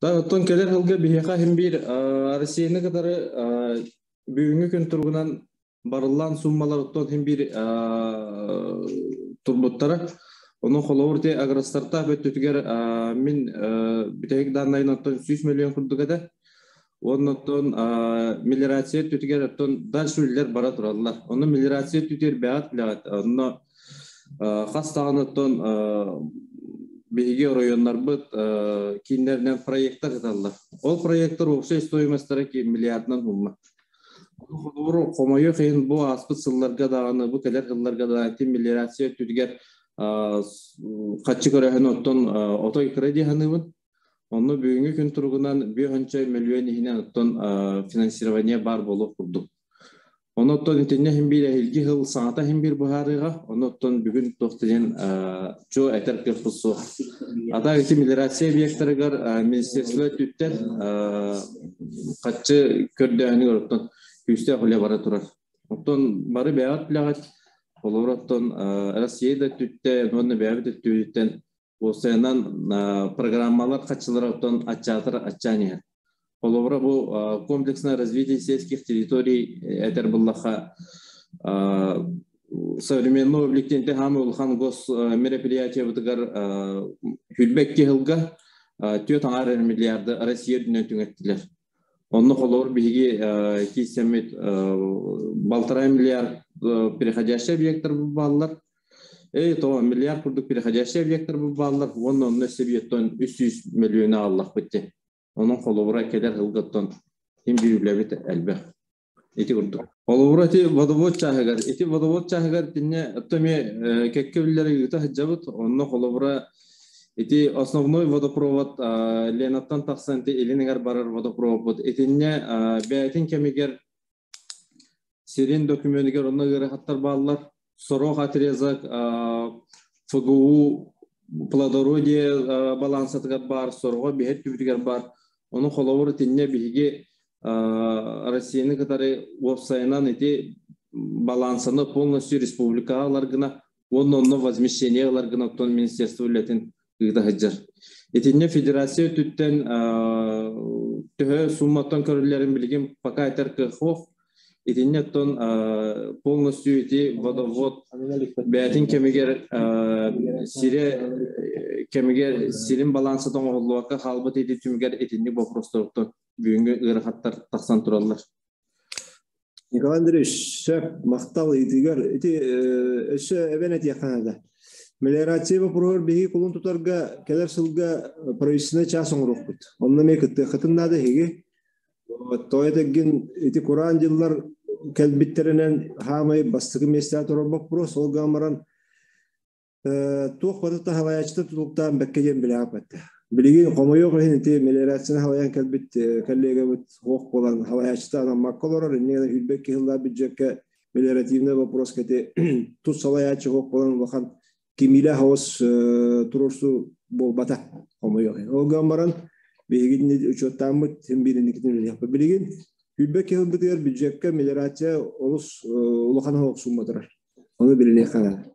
Да, оттон келер хылга биһиэха хим бир Россияны кытары бүгүнгү күн тургунан барыллан суммалар оттон хим бир турбуттара. Onun холовурте агростарта бөттүтүгер min бүтек даннайын оттон 100 миллион курдугада. Onun оттон мелиорация түтүгер оттон дальшүллер бара тураллар. Onu мелиорация түтер бәат билат. Onu хастаган оттон Биги районlar быт киндерден проекттар кыталлар. Ол проекттар общей стоимостьтары миллиарддан сумма. Холовур комойо кыйын бу аспыт сылларга даганы, бу келер сылларга да мелиорация түтүгер качы көрөһөн оттон отой кредит ханыбын. Onu бүгүнгү күн тургунан 1 миллион ихинен оттон финансирование бар болуп курдук. Onu ottон intenne hem bir ilgi hıl sanata hem bir buharıga. Onu otton bugün toxtelen çoğu eter kırpısı. Ata iti milerasiya obyektlarıgar ministersiyel tütten kaçı kördüğünü görüptün. Küste hule bara turar. Otton barı beyat bilagat. Olur otton Rusya'da tütten, onu beyat tütten. O senan programmalar kaçılar otton açatır açanıya. Половра бу комплексное развитие сельских территорий Этербуллаха современного объектенте хамы улхан гос мероприятия бутыгар хүлбекке хылга 4 миллиарды Россия дүнөтүн еттилер. Онны холор биги кисемет 1,5 миллиард переходящий объекттер бу баллар. То миллиард курдук переходящий объекттер бу баллар. Онны себеттен 300 миллион аллах битти. Onun холовура келер хылгаттан хим бирүлебит элбе. Эти курдук. Холовура ти водовод чахагар. Эти водовод чахагар тинне оттоме кеккебиллери юта хаджабыт. Онно холовура эти основной водопровод Ленаттан таксанти элинегар барар водопровод. Этинне бәйтин кемигер сирин документигер онно гыра хаттар баллар. Сорох отрезок ФГУ плодородие балансатыгар бар, сорого бихет түбүтүгер бар. Onun холовур тинне биги Россияны катары веб-сайынан эти балансаны полностью республикаларгына, онно возмещенияларгына тон министерство үлетин гыда хаджар. Этинне федерация түттен төһө сумматтан көрүлөрүн билген пока этер кыхов. Этинне тон полностью эти водовод бәтин кемигер кемигер сирин балансы тоңолуакка халбыт эти түмгер этинне вопростортон бүгүнгү ырахаттар таксан тураллар. Николай Андреевич, шеп мактал итигер эти эше эбенет яканада. Мелиорация вопросор биги кулун тутарга келер сылга правительственный час оңрокпут. Онна мекетте хатыннады хеги. Тоетеген эти Куран жыллар келбиттеринен хамай бастыгы месте торобок прос ол гамаран туох батта хаваячта тулуктан беккеген билапатта. Билеген комойо кыйын эти мелиорацияны хаваян келбит коллега бут хок болан хаваячта анан макколор эмне хүлбекке хылда бюджетке мелиоративный вопрос кете тус хаваячы хок болан вахан кимиле хавас турурсу болбата комойо. Ол гамаран Бегин учеттамыт тем бирин никитин япы билген хүлбек хылбытыр бюджетке мелиорация олус улахана хок сумматыр. Onu biline kana.